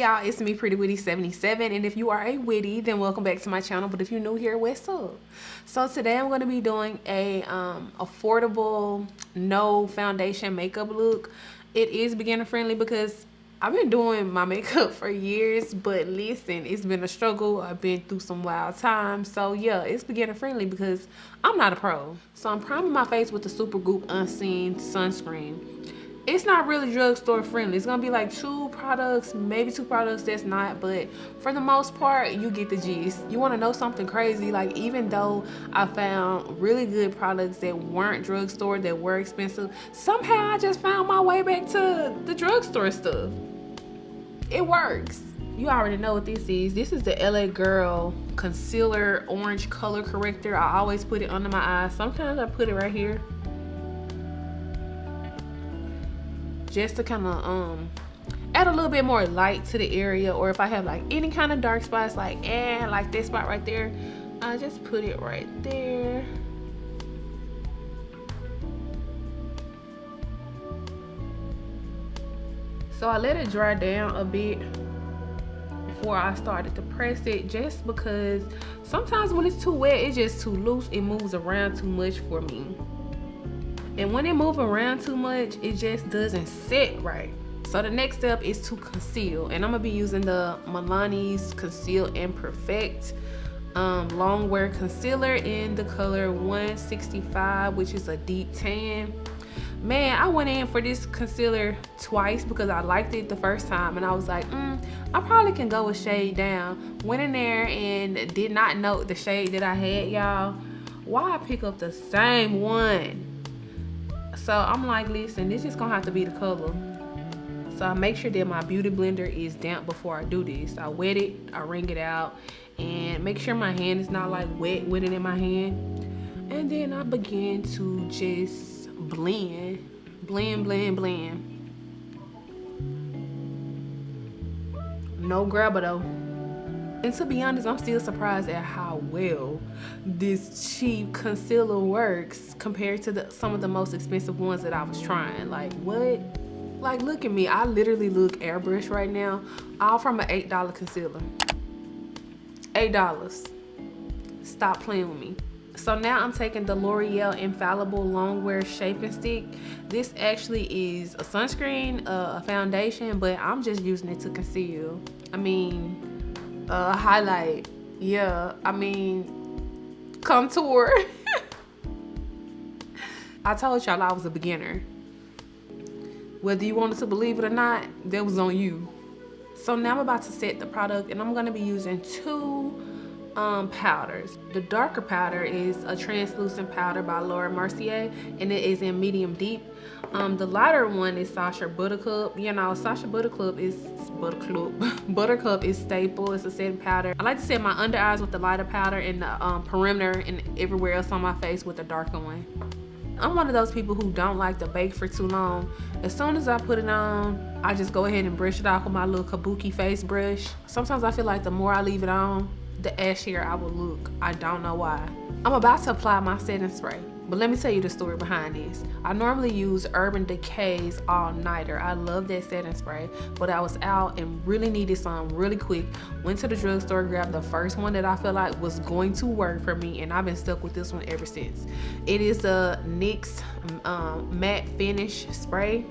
y'all, it's me Prettywitty77, and if you are a witty, then welcome back to my channel. But if you're new here, what's up? So today I'm going to be doing a affordable no foundation makeup look. It is beginner friendly because I've been doing my makeup for years, but listen, it's been a struggle. I've been through some wild times. So yeah, it's beginner friendly because I'm not a pro. So I'm priming my face with the Supergoop Unseen sunscreen. It's not really drugstore friendly. It's gonna be like two products, maybe two products that's not, but for the most part, you get the gist. You wanna know something crazy? Like, even though I found really good products that weren't drugstore, that were expensive, somehow I just found my way back to the drugstore stuff. It works. You already know what this is. This is the LA Girl Concealer Orange Color Corrector. I always put it under my eyes. Sometimes I put it right here, just to kind of add a little bit more light to the area, or if I have like any kind of dark spots, like this spot right there, I just put it right there. So I let it dry down a bit before I started to press it, just because sometimes when it's too wet, it's just too loose. It moves around too much for me. And when it moves around too much, it just doesn't sit right. So the next step is to conceal. And I'm gonna be using the Milani's Conceal and Perfect long wear concealer in the color 165, which is a deep tan. Man, I went in for this concealer twice because I liked it the first time, and I was like, I probably can go a shade down. Went in there and did not note the shade that I had, y'all. Why I pick up the same one? So I'm like, listen, this is gonna have to be the color. So I make sure that my beauty blender is damp before I do this. I wet it, I wring it out, and make sure my hand is not like wet with it in my hand. And then I begin to just blend. No grabber though. And to be honest, I'm still surprised at how well this cheap concealer works compared to some of the most expensive ones that I was trying. Like, what? Like, look at me. I literally look airbrush right now, all from an $8 concealer. $8. Stop playing with me. So now I'm taking the L'Oreal Infallible Longwear Shaping Stick. This actually is a sunscreen, a foundation, but I'm just using it to conceal. I mean, highlight, yeah, I mean, contour. I told y'all I was a beginner. Whether you wanted to believe it or not, that was on you. So now I'm about to set the product, and I'm gonna be using two powders. The darker powder is a translucent powder by Laura Mercier, and it is in medium deep. The lighter one is Sacha Buttercup. You know, Sacha Buttercup is Buttercup is staple. It's a setting powder. I like to set my under eyes with the lighter powder, and the perimeter and everywhere else on my face with the darker one. I'm one of those people who don't like to bake for too long. As soon as I put it on, I just go ahead and brush it off with my little kabuki face brush. Sometimes I feel like the more I leave it on, the ashier I will look. I don't know why. I'm about to apply my setting spray, but let me tell you the story behind this. I normally use Urban Decay's All Nighter. I love that setting spray, but I was out and really needed some really quick. Went to the drugstore, grabbed the first one that I felt like was going to work for me, and I've been stuck with this one ever since. It is a NYX matte finish spray.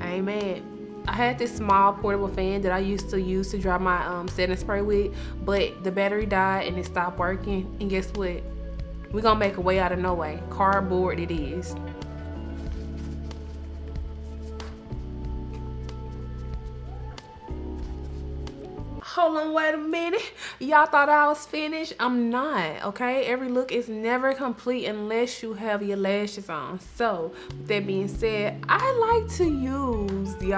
I ain't mad. I had this small portable fan that I used to use to dry my setting spray with, but the battery died and it stopped working. And guess what? We're gonna make a way out of no way. Cardboard it is. Hold on, wait a minute. Y'all thought I was finished? I'm not, okay? Every look is never complete unless you have your lashes on. So, with that being said, I like to use the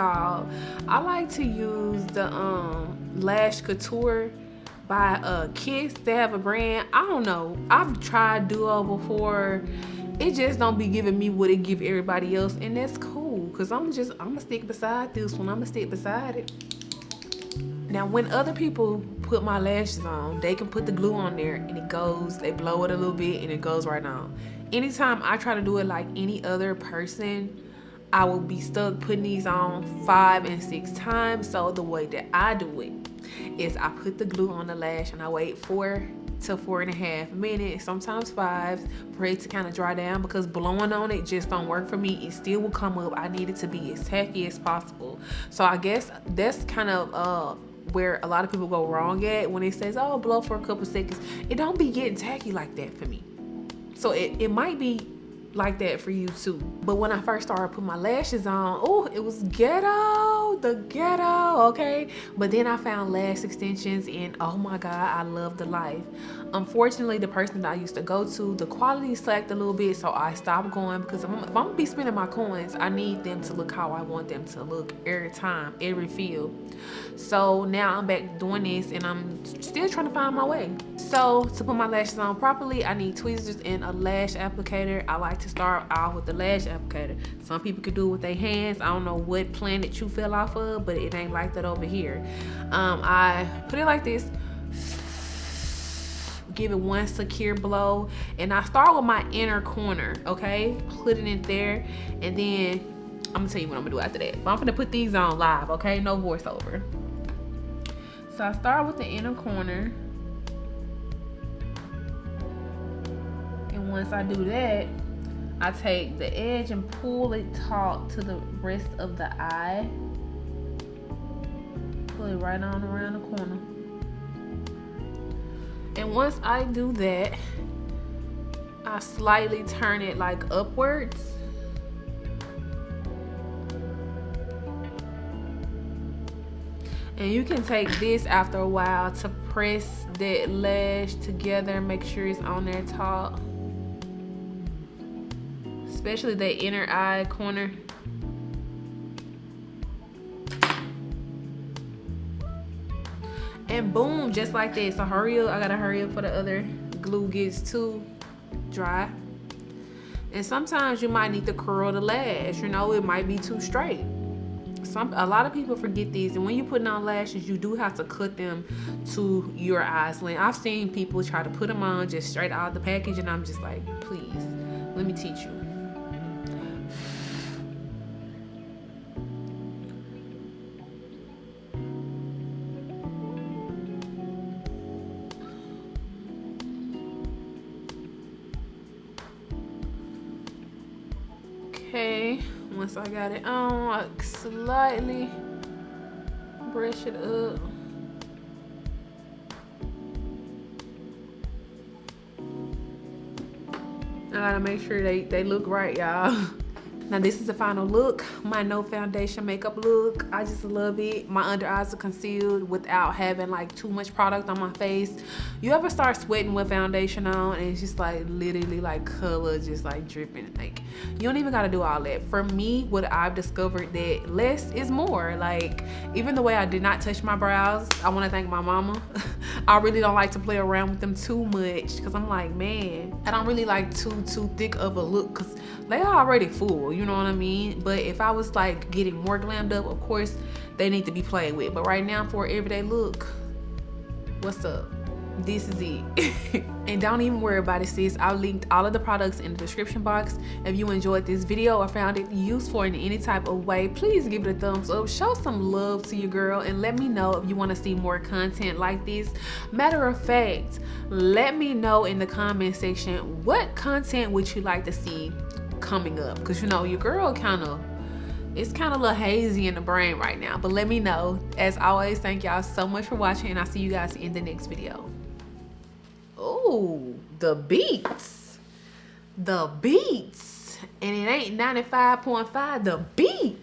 Lash Couture by Kiss. They have a brand. I don't know. I've tried Duo before. It just don't be giving me what it give everybody else, and that's cool, because I'm gonna stick beside this one. I'm gonna stick beside it. Now, when other people put my lashes on, they can put the glue on there and it goes, they blow it a little bit and it goes right on. Anytime I try to do it like any other person, I will be stuck putting these on 5 and 6 times. So the way that I do it is I put the glue on the lash and I wait 4 to 4.5 minutes, sometimes 5, for it to kind of dry down, because blowing on it just don't work for me. It still will come up. I need it to be as tacky as possible. So I guess that's kind of where a lot of people go wrong at when it says, oh, blow for a couple seconds. It don't be getting tacky like that for me. So it might be like that for you too. But when I first started putting my lashes on, oh, it was ghetto, the ghetto, okay? But then I found lash extensions and oh my God, I love the life. Unfortunately, the person that I used to go to, the quality slacked a little bit, so I stopped going, because if I'm gonna be spending my coins, I need them to look how I want them to look every time, every feel. So now I'm back doing this and I'm still trying to find my way. So to put my lashes on properly, I need tweezers and a lash applicator. I like to start off with the lash applicator. Some people could do it with their hands. I don't know what planet you fell off of, but it ain't like that over here. I put it like this, give it one secure blow, and I start with my inner corner, okay? Put it in there, and then I'm gonna tell you what I'm gonna do after that. But I'm gonna put these on live, okay? No voiceover. So I start with the inner corner, and once I do that, I take the edge and pull it taut to the rest of the eye. Pull it right on around the corner. And once I do that, I slightly turn it like upwards. And you can take this after a while to press that lash together, make sure it's on there taut. Especially that inner eye corner. And boom, just like that. So hurry up, I gotta hurry up for the other glue gets too dry. And sometimes you might need to curl the lash, you know, it might be too straight. A lot of people forget these, and when you're putting on lashes, you do have to cut them to your eyes length. I've seen people try to put them on just straight out of the package, and I'm just like, please, let me teach you. Okay, once I got it on, I slightly brush it up. I gotta make sure they look right, y'all. Now this is the final look, my no foundation makeup look. I just love it. My under eyes are concealed without having like too much product on my face. You ever start sweating with foundation on and it's just like literally like color just like dripping? Like you don't even gotta do all that. For me, what I've discovered that less is more. Like even the way I did not touch my brows, I wanna thank my mama. I really don't like to play around with them too much, because I'm like, man, I don't really like too thick of a look, because they are already full, you know what I mean? But if I was like getting more glammed up, of course they need to be played with. But right now, for an everyday look, what's up? This is it. And don't even worry about it, sis. I'll link all of the products in the description box. If you enjoyed this video or found it useful in any type of way, please give it a thumbs up. Show some love to your girl and let me know if you want to see more content like this. Matter of fact, let me know in the comment section what content would you like to see coming up, because you know your girl it's kind of a little hazy in the brain right now. But let me know. As always, thank y'all so much for watching, and I'll see you guys in the next video. Oh, the beats, and it ain't 95.5, the beats.